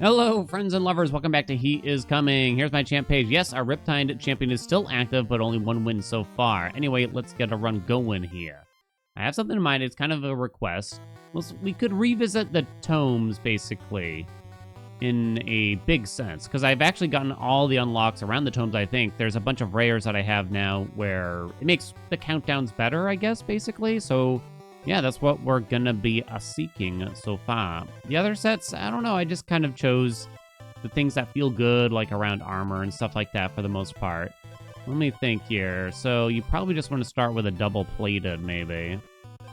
Hello, friends and lovers. Welcome back to He Is Coming. Here's my champ page. Yes, our Riptide champion is still active, but only one win so far. Anyway, let's get a run going here. I have something in mind. It's kind of a request. We could revisit the tomes, basically, in a big sense, because I've actually gotten all the unlocks around the tomes, I think. There's a bunch of rares that I have now where it makes the countdowns better, I guess, basically. So yeah, that's what we're gonna be seeking so far. The other sets, I don't know, I just kind of chose the things that feel good, like around armor and stuff like that for the most part. Let me think here. So you probably just want to start with a double-plated, maybe.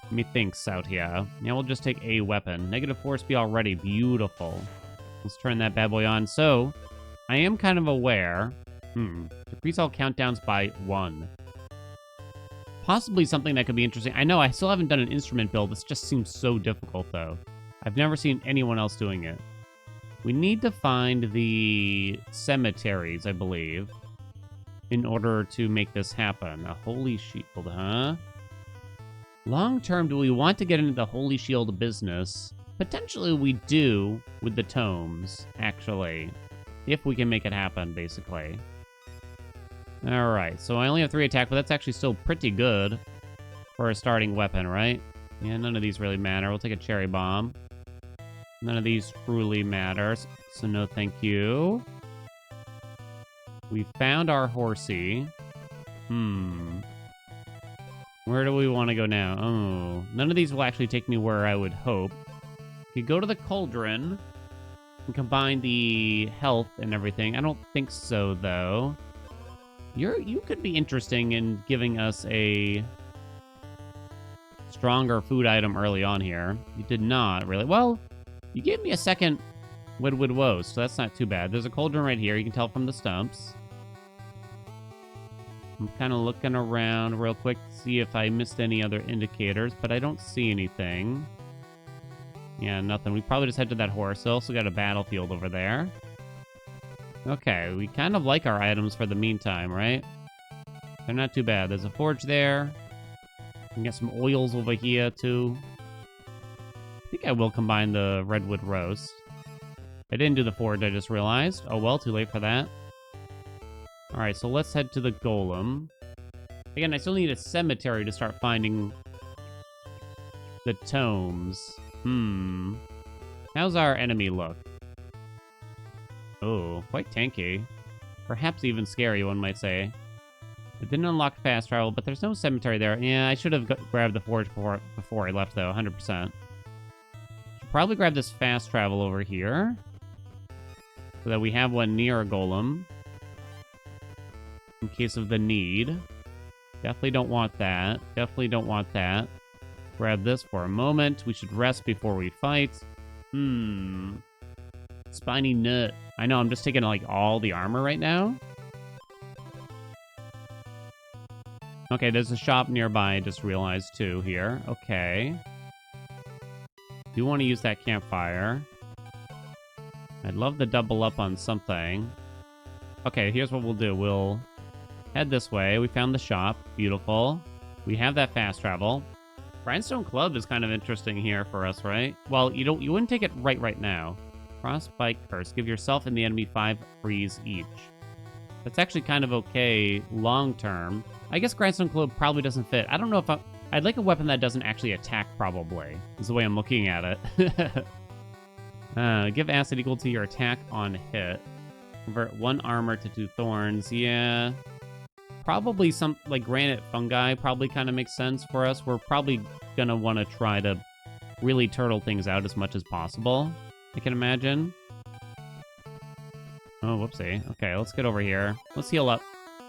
Let me think out here. Yeah, we'll just take a weapon. Negative force be already. Beautiful. Let's turn that bad boy on. So, I am kind of aware. Decrease all countdowns by 1. Possibly something that could be interesting. I know I still haven't done an instrument build. This just seems so difficult, though. I've never seen anyone else doing it. We need to find the cemeteries, I believe, in order to make this happen. A holy shield, huh? Long term, do we want to get into the holy shield business? Potentially we do with the tomes, actually. If we can make it happen, basically. Alright, so I only have 3 attack, but that's actually still pretty good for a starting weapon, right? Yeah, none of these really matter. We'll take a cherry bomb. None of these truly matters, so no thank you. We found our horsey. Where do we want to go now? Oh, none of these will actually take me where I would hope. We could go to the cauldron and combine the health and everything. I don't think so, though. You could be interesting in giving us a stronger food item early on here. You did not, really. Well, you gave me a second Wood Woe, so that's not too bad. There's a cauldron right here. You can tell from the stumps. I'm kind of looking around real quick to see if I missed any other indicators, but I don't see anything. Yeah, nothing. We probably just head to that horse. We also got a battlefield over there. Okay, we kind of like our items for the meantime, right? They're not too bad. There's a forge there. We can get some oils over here, too. I think I will combine the redwood roast. I didn't do the forge, I just realized. Oh, well, too late for that. Alright, so let's head to the golem. Again, I still need a cemetery to start finding the tomes. How's our enemy look? Oh, quite tanky. Perhaps even scary, one might say. It didn't unlock fast travel, but there's no cemetery there. Yeah, I should have grabbed the forge before I left, though, 100%. Should probably grab this fast travel over here, so that we have one near a golem, in case of the need. Definitely don't want that. Definitely don't want that. Grab this for a moment. We should rest before we fight. Spiny nut. I know, I'm just taking, like, all the armor right now. Okay, there's a shop nearby, I just realized, too, here. Okay. Do want to use that campfire. I'd love to double up on something. Okay, here's what we'll do. We'll head this way. We found the shop. Beautiful. We have that fast travel. Grindstone Club is kind of interesting here for us, right? Well, you wouldn't take it right now. Frostbite Curse. Give yourself and the enemy 5 freeze each. That's actually kind of okay long term. I guess Grindstone Club probably doesn't fit. I don't know if I'd like a weapon that doesn't actually attack, probably, is the way I'm looking at it. Give acid equal to your attack on hit. Convert 1 armor to 2 thorns. Yeah. Probably some, like, granite fungi probably kind of makes sense for us. We're probably gonna want to try to really turtle things out as much as possible, I can imagine. Oh, whoopsie. Okay, let's get over here. Let's heal up.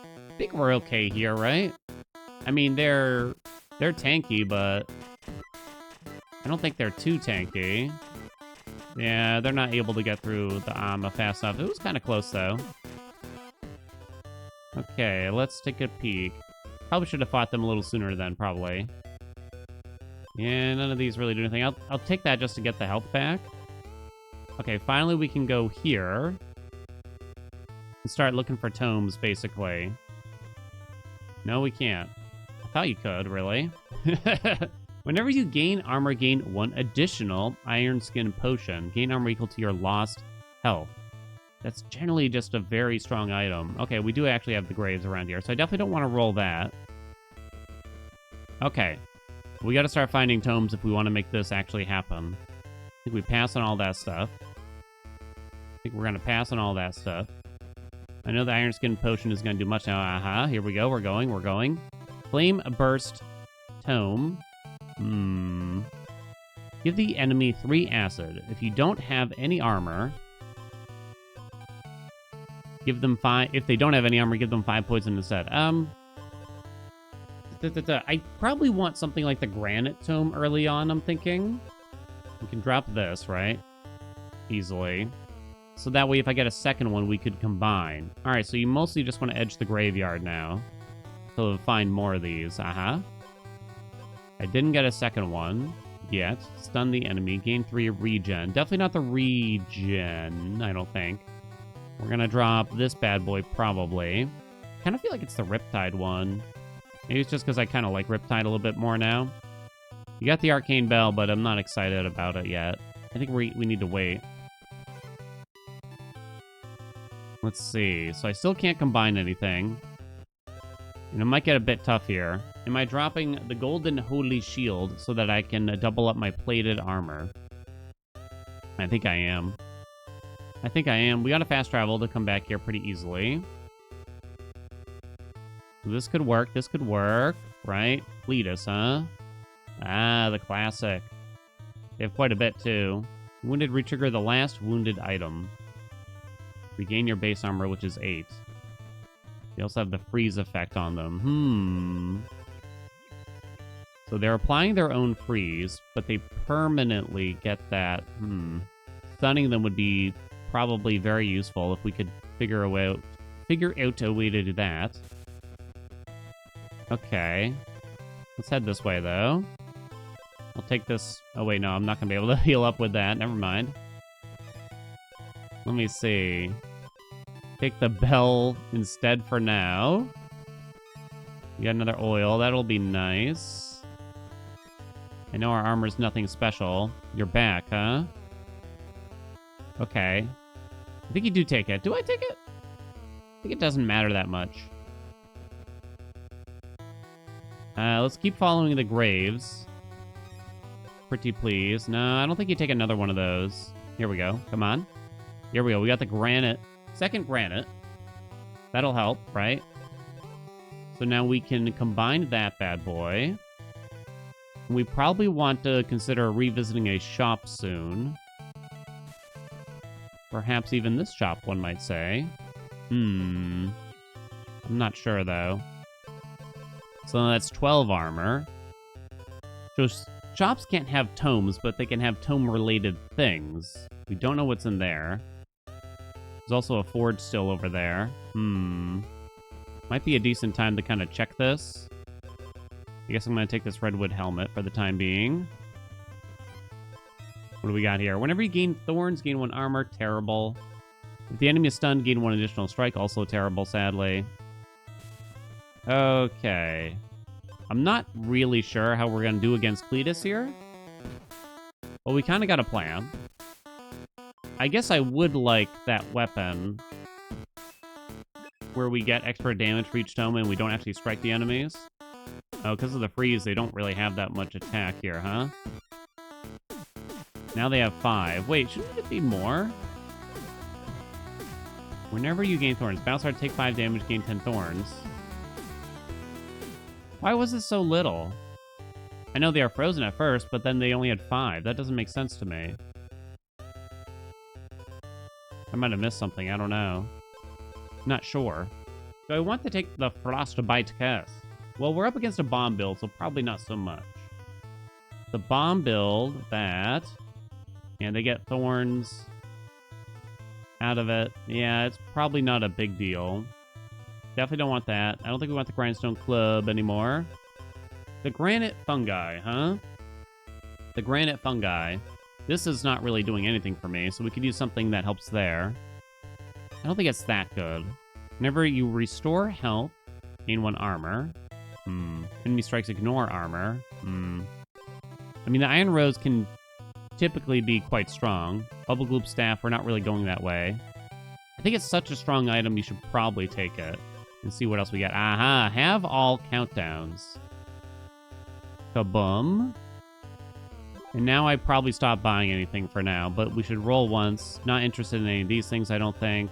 I think we're okay here, right? I mean, they're tanky, but I don't think they're too tanky. Yeah, they're not able to get through the Amma fast enough. It was kind of close, though. Okay, let's take a peek. Probably should have fought them a little sooner then, probably. Yeah, none of these really do anything. I'll take that just to get the health back. Okay, finally we can go here and start looking for tomes, basically. No, we can't. I thought you could, really. Whenever you gain armor, gain 1 additional Iron Skin Potion. Gain armor equal to your lost health. That's generally just a very strong item. Okay, we do actually have the graves around here, so I definitely don't want to roll that. Okay. We got to start finding tomes if we want to make this actually happen. I think we pass on all that stuff. I think we're going to pass on all that stuff. I know the Iron Skin Potion is going to do much now. Here we go. We're going. Flame Burst Tome. Give the enemy 3 acid. If you don't have any armor, give them 5. If they don't have any armor, give them 5 poison instead. I probably want something like the Granite Tome early on, I'm thinking. We can drop this, right? Easily. So that way, if I get a second one, we could combine. All right, so you mostly just want to edge the graveyard now. So we'll find more of these. I didn't get a second one yet. Stun the enemy. Gain 3 regen. Definitely not the regen, I don't think. We're going to drop this bad boy, probably. Kind of feel like it's the Riptide one. Maybe it's just because I kind of like Riptide a little bit more now. You got the Arcane Bell, but I'm not excited about it yet. I think we need to wait. Let's see. So I still can't combine anything. And it might get a bit tough here. Am I dropping the Golden Holy Shield so that I can double up my plated armor? I think I am. We got to fast travel to come back here pretty easily. This could work, right? Cletus, huh? Ah, the classic. They have quite a bit, too. Wounded, retrigger the last wounded item. Regain your base armor, which is 8. They also have the freeze effect on them. So they're applying their own freeze, but they permanently get that. Stunning them would be probably very useful if we could figure out a way to do that. Okay. Let's head this way, though. I'll take this... Oh, wait, no, I'm not going to be able to heal up with that. Never mind. Let me see. Take the bell instead for now. We got another oil. That'll be nice. I know our armor's nothing special. You're back, huh? Okay. I think you do take it. Do I take it? I think it doesn't matter that much. Let's keep following the graves. Pretty please. No, I don't think you take another one of those. Here we go. Come on. Here we go. We got the granite. Second granite. That'll help, right? So now we can combine that bad boy. We probably want to consider revisiting a shop soon. Perhaps even this shop, one might say. I'm not sure, though. So that's 12 armor. So shops can't have tomes, but they can have tome-related things. We don't know what's in there. There's also a forge still over there. Might be a decent time to kind of check this. I guess I'm going to take this redwood helmet for the time being. What do we got here? Whenever you gain thorns, gain 1 armor. Terrible. If the enemy is stunned, gain 1 additional strike. Also terrible, sadly. Okay. I'm not really sure how we're going to do against Cletus here. Well, we kind of got a plan. I guess I would like that weapon where we get extra damage for each tome and we don't actually strike the enemies. Oh, because of the freeze, they don't really have that much attack here, huh? Now they have 5. Wait, shouldn't it be more? Whenever you gain thorns, Battlestar, take 5 damage, gain 10 thorns. Why was it so little? I know they are frozen at first, but then they only had 5. That doesn't make sense to me. I might have missed something. I don't know. Not sure. Do I want to take the Frostbite Kiss? Well, we're up against a bomb build, so probably not so much. The bomb build, that... And they get thorns out of it. Yeah, it's probably not a big deal. Definitely don't want that. I don't think we want the Grindstone Club anymore. The Granite Fungi, huh? The Granite Fungi. This is not really doing anything for me, so we could use something that helps there. I don't think it's that good. Whenever you restore health, gain 1 armor. Enemy strikes ignore armor. I mean, the Iron Rose can typically be quite strong. Bubble Gloop Staff, we're not really going that way. I think it's such a strong item, you should probably take it. And see what else we got. Aha! Have all countdowns. Kaboom. And now I probably stop buying anything for now, but we should roll once. Not interested in any of these things, I don't think.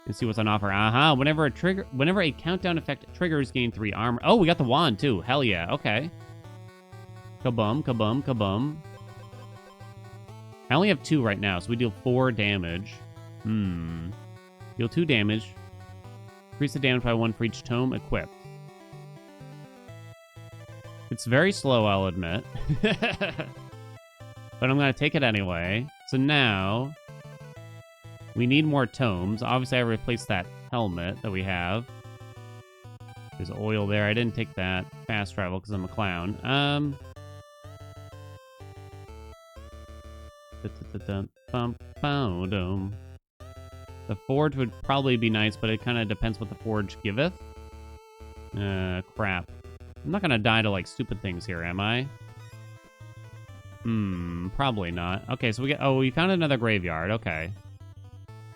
And see what's on offer. Aha! Whenever a countdown effect triggers, gain 3 armor. Oh, we got the wand too. Hell yeah. Okay. Kaboom, kaboom, kaboom. I only have 2 right now, so we deal 4 damage. Deal 2 damage. Increase the damage by 1 for each tome equipped. It's very slow, I'll admit. But I'm going to take it anyway. So now, we need more tomes. Obviously, I replaced that helmet that we have. There's oil there. I didn't take that fast travel because I'm a clown. The forge would probably be nice, but it kind of depends what the forge giveth. Crap. I'm not gonna die to, like, stupid things here, am I? Probably not. Okay, so we found another graveyard. Okay.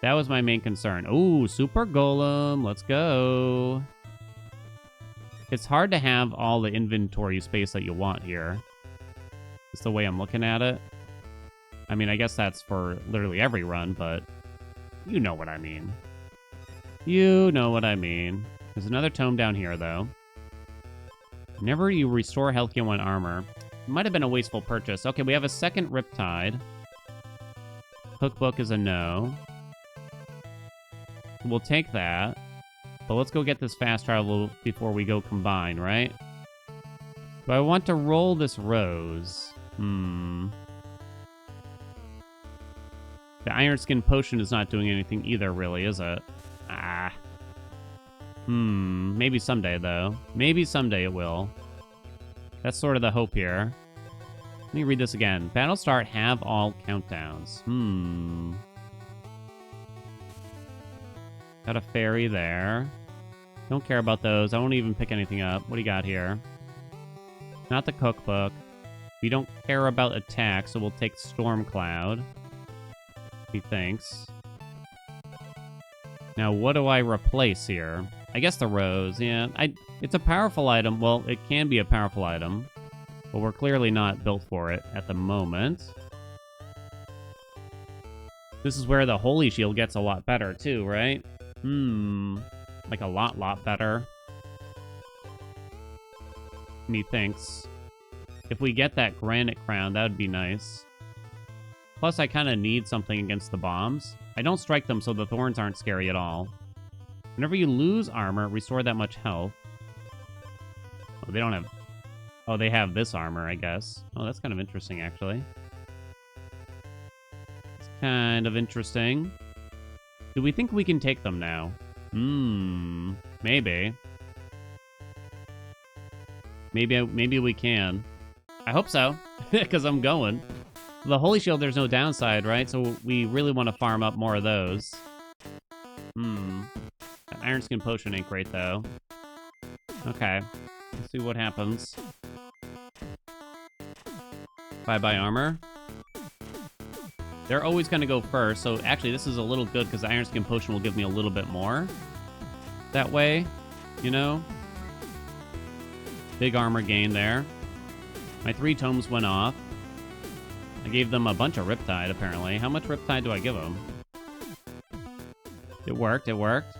That was my main concern. Ooh, super golem. Let's go. It's hard to have all the inventory space that you want here. It's the way I'm looking at it. I mean, I guess that's for literally every run, but you know what I mean. You know what I mean. There's another tome down here, though. Whenever you restore health, gain 1 armor. It might have been a wasteful purchase. Okay, we have a second Riptide. Cookbook is a no. We'll take that. But let's go get this fast travel before we go combine, right? Do I want to roll this rose? The Iron Skin Potion is not doing anything either, really, is it? Maybe someday, though. Maybe someday it will. That's sort of the hope here. Let me read this again. Battle start, have all countdowns. Got a fairy there. Don't care about those. I won't even pick anything up. What do you got here? Not the cookbook. We don't care about attack, so we'll take Stormcloud. Thanks. Now, what do I replace here? I guess the rose, yeah. It's a powerful item. Well, it can be a powerful item, but we're clearly not built for it at the moment. This is where the Holy Shield gets a lot better, too, right? Like a lot better. Methinks. If we get that Granite Crown, that would be nice. Plus, I kind of need something against the bombs. I don't strike them, so the thorns aren't scary at all. Whenever you lose armor, restore that much health. Oh, they don't have... Oh, they have this armor, I guess. Oh, that's kind of interesting, actually. It's kind of interesting. Do we think we can take them now? Maybe. Maybe we can. I hope so, because I'm going. The Holy Shield, there's no downside, right? So we really want to farm up more of those. That Iron Skin Potion ain't great, though. Okay. Let's see what happens. Bye-bye armor. They're always going to go first, so actually this is a little good because the Iron Skin Potion will give me a little bit more. That way, you know? Big armor gain there. My 3 tomes went off. I gave them a bunch of Riptide, apparently. How much Riptide do I give them? It worked, it worked.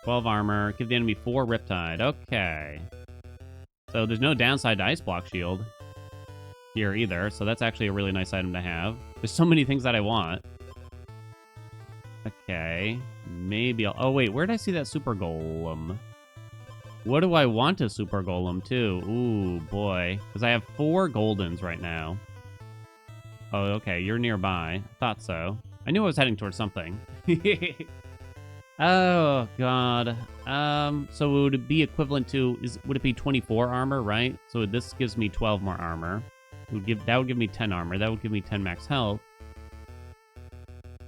12 armor. Give the enemy 4 Riptide. Okay. So there's no downside to Ice Block Shield here either, so that's actually a really nice item to have. There's so many things that I want. Okay. Maybe I'll... Oh, wait. Where did I see that Super Golem? What do I want a Super Golem, too? Ooh, boy. Because I have 4 Goldens right now. Oh, okay. You're nearby. I thought so. I knew I was heading towards something. Oh, God. So would it be equivalent to... Would it be 24 armor, right? So this gives me 12 more armor. That would give me 10 armor. That would give me 10 max health.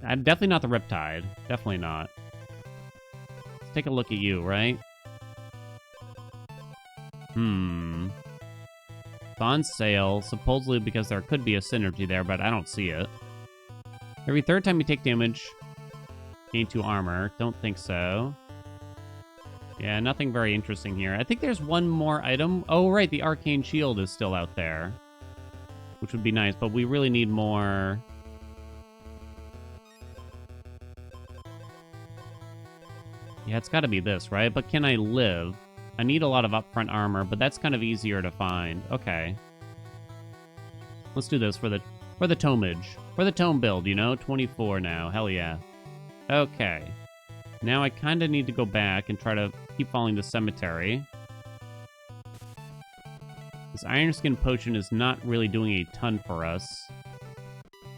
Definitely not the Riptide. Definitely not. Let's take a look at you, right? It's on sale, supposedly because there could be a synergy there, but I don't see it. Every third time you take damage, gain 2 armor. Don't think so. Yeah, nothing very interesting here. I think there's one more item. Oh, right, the arcane shield is still out there, which would be nice, but we really need more. Yeah, it's got to be this, right? But can I live? I need a lot of upfront armor, but that's kind of easier to find. Okay. Let's do this for the tomage. For the tome build, you know? 24 now. Hell yeah. Okay. Now I kind of need to go back and try to keep following the cemetery. This Iron Skin potion is not really doing a ton for us.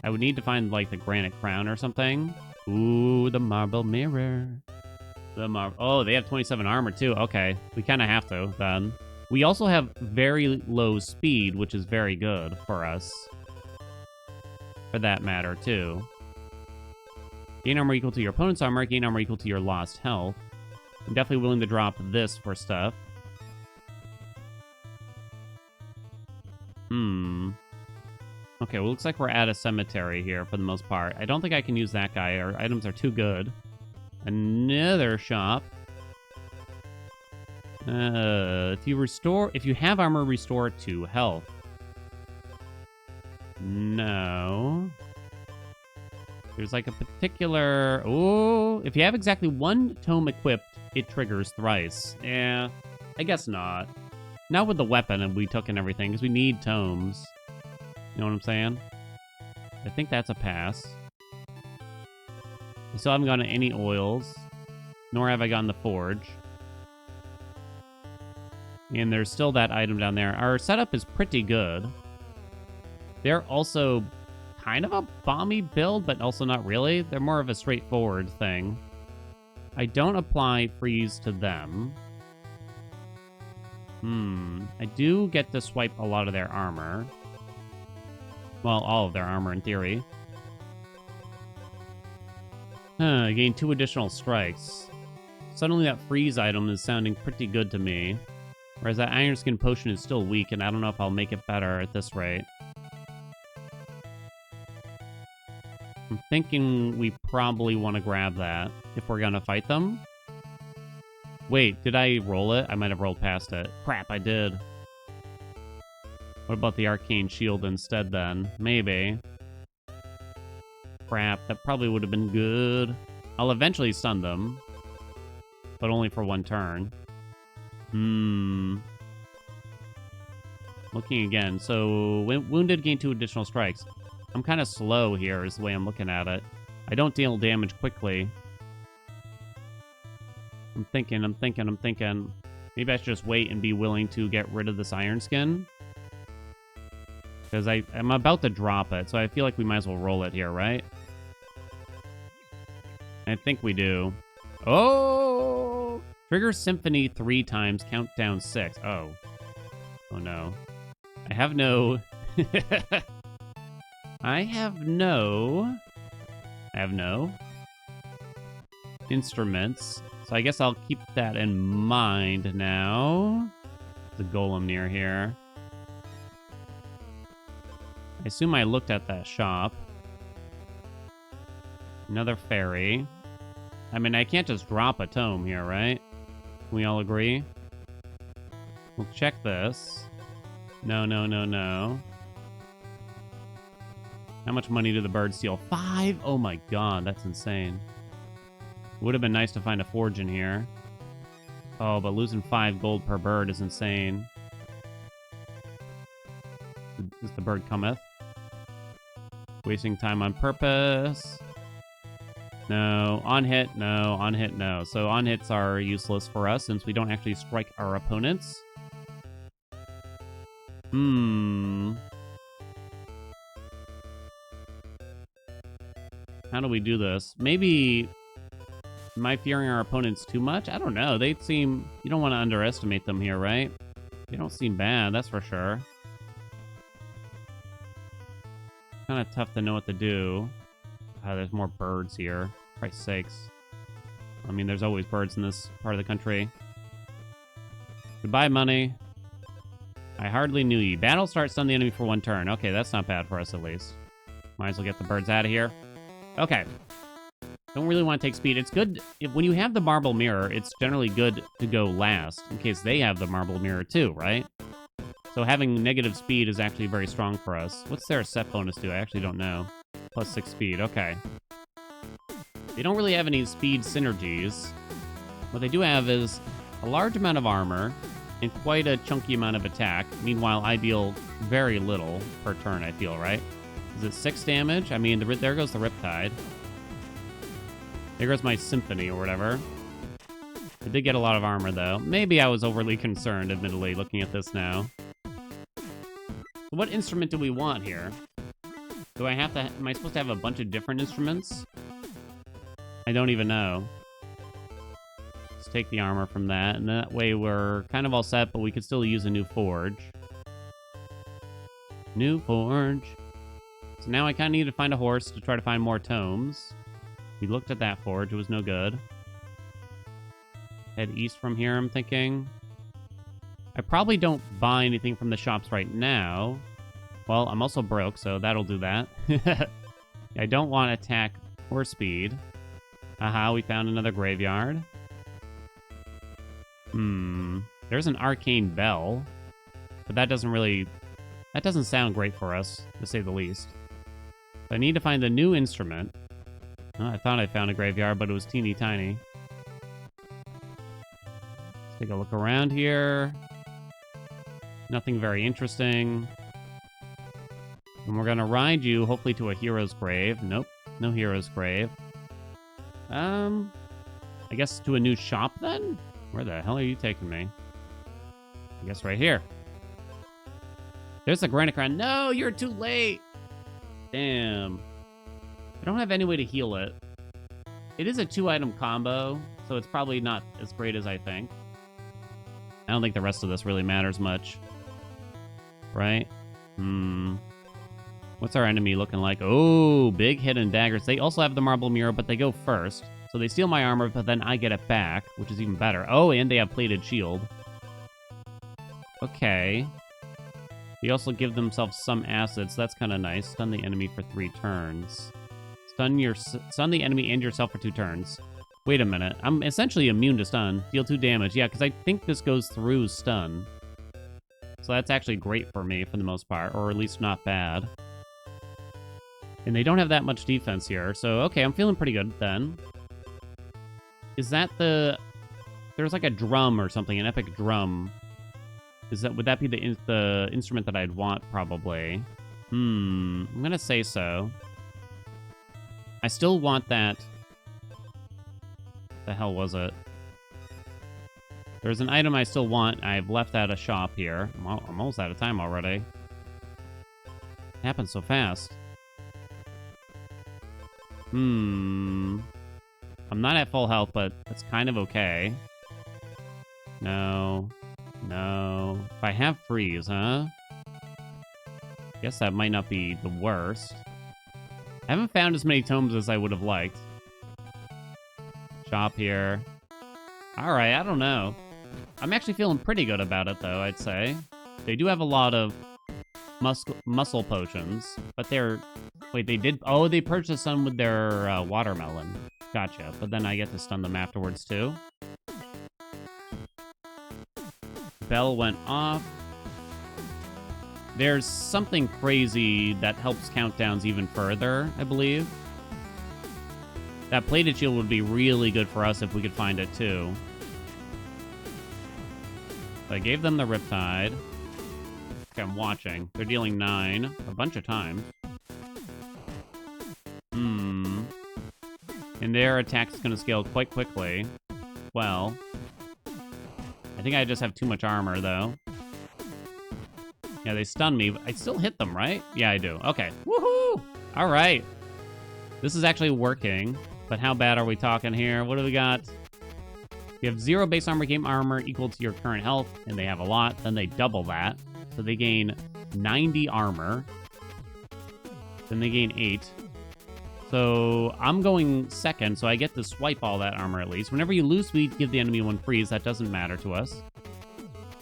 I would need to find, like, the granite crown or something. Ooh, the marble mirror. Oh, they have 27 armor, too. Okay. We kind of have to, then. We also have very low speed, which is very good for us. For that matter, too. Gain armor equal to your opponent's armor. Gain armor equal to your lost health. I'm definitely willing to drop this for stuff. Okay, well, looks like we're at a cemetery here for the most part. I don't think I can use that guy. Our items are too good. Another shop. If you have armor, restore 2 health. No. There's like a particular... Oh, if you have exactly 1 tome equipped, it triggers thrice. Yeah, I guess not. Not with the weapon we took and everything, because we need tomes. You know what I'm saying? I think that's a pass. I still haven't gotten any oils, nor have I gotten the forge. And there's still that item down there. Our setup is pretty good. They're also kind of a bomby build, but also not really. They're more of a straightforward thing. I don't apply freeze to them. I do get to swipe a lot of their armor. Well, all of their armor in theory. Gain 2 additional strikes. Suddenly that freeze item is sounding pretty good to me. Whereas that Iron Skin potion is still weak, and I don't know if I'll make it better at this rate. I'm thinking we probably want to grab that if we're going to fight them. Wait, did I roll it? I might have rolled past it. Crap, I did. What about the arcane shield instead then? Maybe. Crap, that probably would have been good. I'll eventually stun them, but only for 1 turn. Looking again. So, wounded, gain 2 additional strikes. I'm kind of slow here is the way I'm looking at it. I don't deal damage quickly. I'm thinking. Maybe I should just wait and be willing to get rid of this Iron Skin. Because I'm about to drop it, so I feel like we might as well roll it here, right? I think we do. Oh! Trigger Symphony 3 times, countdown 6. Oh. Oh no. I have no instruments. So I guess I'll keep that in mind now. There's a golem near here. I assume I looked at that shop. Another fairy. I mean, I can't just drop a tome here, right? Can we all agree? We'll check this. No. How much money did the bird steal? 5? Oh my god, that's insane. Would have been nice to find a forge in here. Oh, but losing 5 gold per bird is insane. Is the bird cometh? Wasting time on purpose. No. On hit, no. On hit, no. So on hits are useless for us since we don't actually strike our opponents. How do we do this? Maybe... Am I fearing our opponents too much? I don't know. They seem... You don't want to underestimate them here, right? They don't seem bad, that's for sure. Kind of tough to know what to do. There's more birds here. For Christ's sakes. I mean, there's always birds in this part of the country. Goodbye, money. I hardly knew ye. Battle start, stun the enemy for 1 turn. Okay, that's not bad for us at least. Might as well get the birds out of here. Okay. Don't really want to take speed. It's good. When you have the marble mirror, it's generally good to go last in case they have the marble mirror too, right? So having negative speed is actually very strong for us. What's their set bonus do? I actually don't know. +6 speed. Okay. They don't really have any speed synergies. What they do have is a large amount of armor and quite a chunky amount of attack. Meanwhile, I deal very little per turn, I feel, right? Is it 6 damage? I mean, there goes the Riptide. There goes my Symphony or whatever. It did get a lot of armor, though. Maybe I was overly concerned, admittedly, looking at this now. So what instrument do we want here? Do I have to... Am I supposed to have a bunch of different instruments? I don't even know. Let's take the armor from that, and that way we're kind of all set, but we could still use a new forge. New forge. So now I kind of need to find a horse to try to find more tomes. We looked at that forge. It was no good. Head east from here, I'm thinking. I probably don't buy anything from the shops right now. Well, I'm also broke, so that'll do that. I don't want attack or speed. Aha, we found another graveyard. There's an arcane bell. But that doesn't sound great for us, to say the least. I need to find the new instrument. Oh, I thought I found a graveyard, but it was teeny tiny. Let's take a look around here. Nothing very interesting. And we're gonna ride you, hopefully, to a hero's grave. Nope, no hero's grave. I guess to a new shop, then? Where the hell are you taking me? I guess right here. There's a granite crown. No, you're too late! Damn. I don't have any way to heal it. It is a 2-item combo, so it's probably not as great as I think. I don't think the rest of this really matters much. Right? What's our enemy looking like? Oh, big hidden daggers. They also have the marble mirror, but they go first. So they steal my armor, but then I get it back, which is even better. Oh, and they have plated shield. Okay. They also give themselves some acids. So that's kind of nice. Stun the enemy for 3 turns. Stun the enemy and yourself for 2 turns. Wait a minute. I'm essentially immune to stun. Deal 2 damage. Yeah, because I think this goes through stun. So that's actually great for me for the most part, or at least not bad. And they don't have that much defense here, so okay, I'm feeling pretty good then. Is that the... There's like a drum or something, an epic drum. Would that be the instrument that I'd want, probably? I'm gonna say so. I still want that... The hell was it? There's an item I still want. I've left at a shop here. I'm almost out of time already. It happened so fast. I'm not at full health, but that's kind of okay. No. No. If I have freeze, huh? Guess that might not be the worst. I haven't found as many tomes as I would have liked. Shop here. Alright, I don't know. I'm actually feeling pretty good about it, though, I'd say. They do have a lot of muscle potions, but they're... Wait, they did... Oh, they purchased some with their watermelon. Gotcha. But then I get to stun them afterwards, too. Bell went off. There's something crazy that helps countdowns even further, I believe. That plated shield would be really good for us if we could find it, too. So I gave them the Riptide. Okay, I'm watching. They're dealing 9 a bunch of times. And their attack's going to scale quite quickly. Well, I think I just have too much armor, though. Yeah, they stun me, but I still hit them, right? Yeah, I do. Okay. Woohoo! All right. This is actually working. But how bad are we talking here? What do we got? You have 0 base armor, game armor equal to your current health, and they have a lot. Then they double that. So they gain 90 armor. Then they gain 8. So I'm going second, so I get to swipe all that armor at least. Whenever you lose speed, give the enemy 1 freeze. That doesn't matter to us.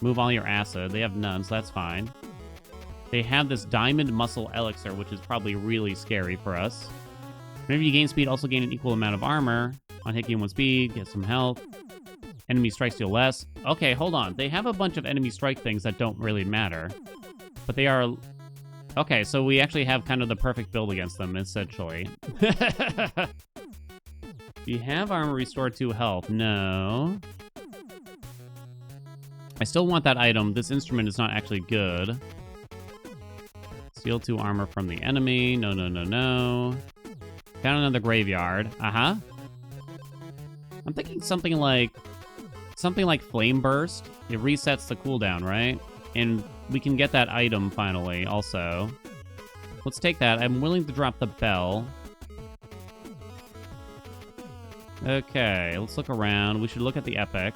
Move all your acid. They have none, so that's fine. They have this diamond muscle elixir, which is probably really scary for us. Whenever you gain speed, also gain an equal amount of armor. On hit, gain 1 speed, get some health. Enemy strikes deal less. Okay, hold on. They have a bunch of enemy strike things that don't really matter. But they are... Okay, so we actually have kind of the perfect build against them, essentially. You have armor restored 2 health. No. I still want that item. This instrument is not actually good. Steal 2 armor from the enemy. No, no, no, no. Found another graveyard. Uh-huh. I'm thinking something like Flame Burst. It resets the cooldown, right? And we can get that item finally also. Let's take that. I'm willing to drop the bell. Okay, let's look around. We should look at the epic.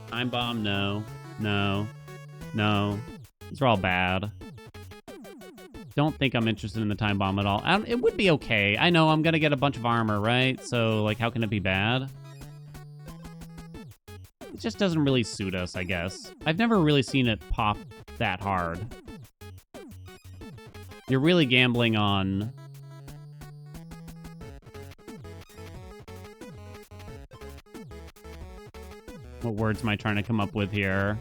Time bomb, no. No. No. These are all bad. Don't think I'm interested in the time bomb at all. It would be okay. I know I'm gonna get a bunch of armor, right? So, like, how can it be bad? It just doesn't really suit us, I guess. I've never really seen it pop that hard. You're really gambling on... What words am I trying to come up with here?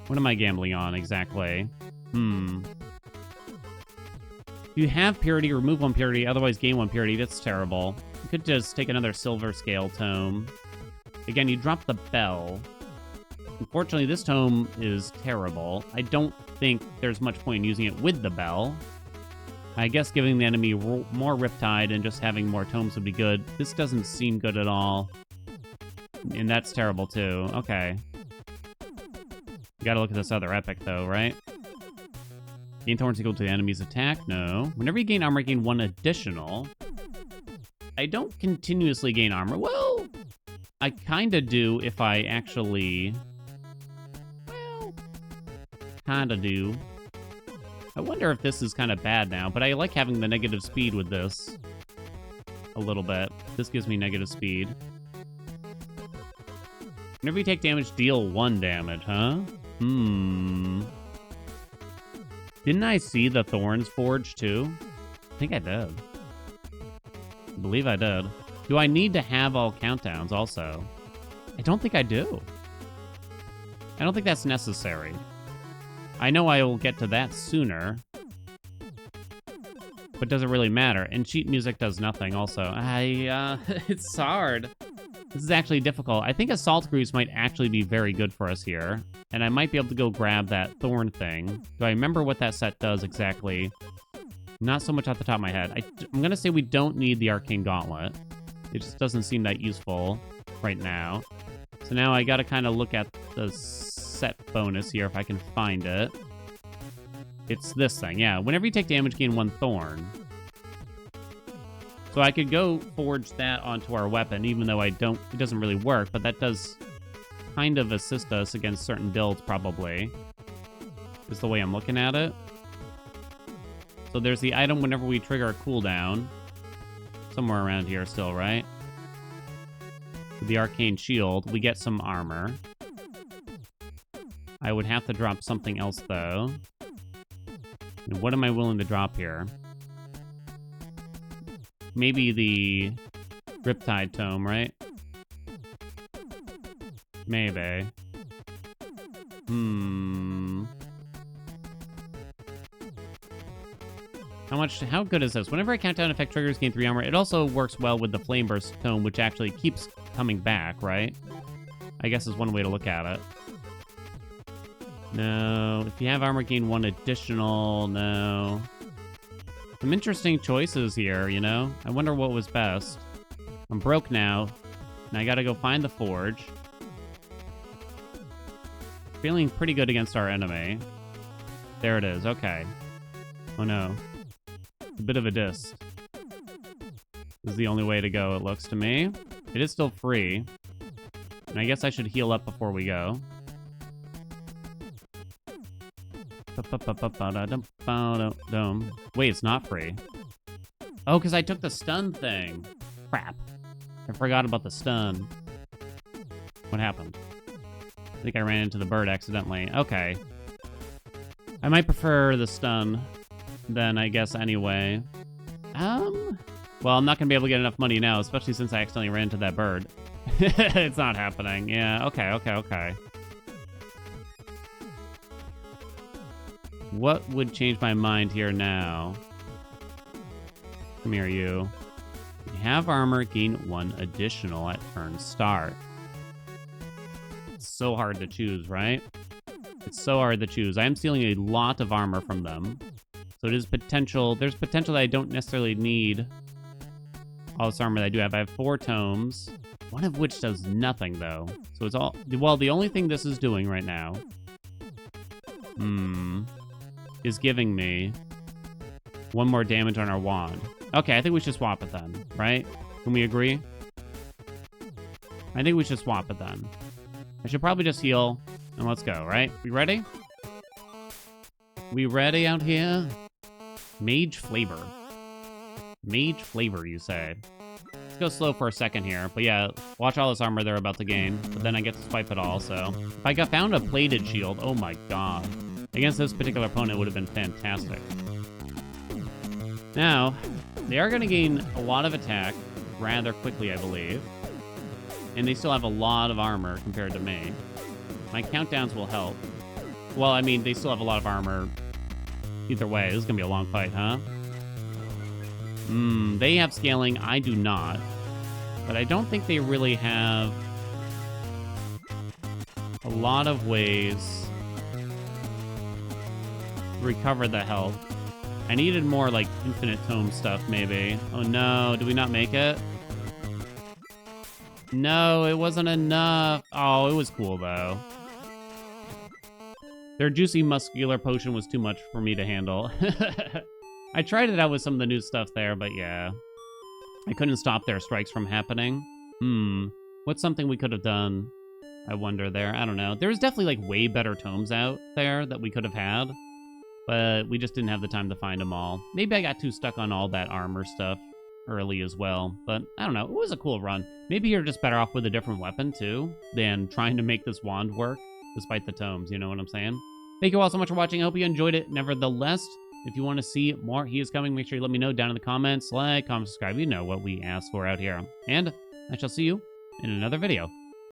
What am I gambling on, exactly? You have purity, remove 1 purity, otherwise gain 1 purity. That's terrible. You could just take another silver scale tome. Again, you drop the bell. Unfortunately, this tome is terrible. I don't think there's much point in using it with the bell. I guess giving the enemy more Riptide and just having more tomes would be good. This doesn't seem good at all. And that's terrible, too. Okay. You gotta look at this other epic, though, right? Gain thorns equal to the enemy's attack? No. Whenever you gain armor, gain 1 additional. I don't continuously gain armor. Well, I kinda do if I actually... Well, kinda do. I wonder if this is kind of bad now, but I like having the negative speed with this. A little bit. This gives me negative speed. Whenever you take damage, deal 1 damage, huh? Didn't I see the Thorns Forge, too? I think I did. I believe I did. Do I need to have all countdowns, also? I don't think I do. I don't think that's necessary. I know I will get to that sooner. But does it really matter? And sheet music does nothing, also. It's hard. This is actually difficult. I think Assault Greaves might actually be very good for us here. And I might be able to go grab that Thorn thing. Do I remember what that set does exactly? Not so much off the top of my head. I'm going to say we don't need the Arcane Gauntlet. It just doesn't seem that useful right now. So now I got to kind of look at the set bonus here if I can find it. It's this thing, yeah. Whenever you take damage, gain 1 Thorn. So I could go forge that onto our weapon, even though it doesn't really work, but that does kind of assist us against certain builds, probably. Is the way I'm looking at it. So there's the item whenever we trigger a cooldown. Somewhere around here still, right? With the Arcane Shield, we get some armor. I would have to drop something else, though. And what am I willing to drop here? Maybe the Riptide Tome, right? Maybe. How good is this? Whenever a countdown effect triggers, gain 3 armor. It also works well with the Flame Burst Tome, which actually keeps coming back, right? I guess is one way to look at it. No. If you have armor, gain 1 additional. No. Some interesting choices here, you know? I wonder what was best. I'm broke now, and I gotta go find the forge. Feeling pretty good against our enemy. There it is, okay. Oh no. A bit of a diss. This is the only way to go, it looks to me. It is still free. And I guess I should heal up before we go. Wait, it's not free. Oh, because I took the stun thing. Crap. I forgot about the stun. What happened? I think I ran into the bird accidentally. Okay. I might prefer the stun then, I guess, anyway. Well, I'm not going to be able to get enough money now, especially since I accidentally ran into that bird. It's not happening. Yeah, okay. What would change my mind here now? Come here, you. You have armor, gain 1 additional at turn start. It's so hard to choose, right? It's so hard to choose. I am stealing a lot of armor from them. So it is potential. There's potential that I don't necessarily need all this armor that I do have. I have 4 tomes, one of which does nothing, though. So it's all... Well, the only thing this is doing right now... is giving me 1 more damage on our wand. Okay, I think we should swap it then, right? Can we agree? I think we should swap it then. I should probably just heal, and let's go, right? We ready? We ready out here? Mage flavor. Mage flavor, you say? Let's go slow for a second here. But yeah, watch all this armor they're about to gain. But then I get to swipe it all, so... If I found a plated shield, oh my god. Against this particular opponent, it would have been fantastic. Now, they are going to gain a lot of attack rather quickly, I believe. And they still have a lot of armor compared to me. My countdowns will help. Well, I mean, they still have a lot of armor. Either way, this is going to be a long fight, huh? They have scaling. I do not. But I don't think they really have a lot of ways to recover the health. I needed more, like, infinite tome stuff, maybe. Oh, no. Did we not make it? No, it wasn't enough. Oh, it was cool, though. Their juicy muscular potion was too much for me to handle. I tried it out with some of the new stuff there, but yeah. I couldn't stop their strikes from happening. What's something we could have done? I wonder there. I don't know. There's definitely, like, way better tomes out there that we could have had. But we just didn't have the time to find them all. Maybe I got too stuck on all that armor stuff early as well. But I don't know. It was a cool run. Maybe you're just better off with a different weapon, too, than trying to make this wand work, despite the tomes. You know what I'm saying? Thank you all so much for watching. I hope you enjoyed it. Nevertheless, if you want to see more He Is Coming, make sure you let me know down in the comments. Like, comment, subscribe. You know what we ask for out here. And I shall see you in another video.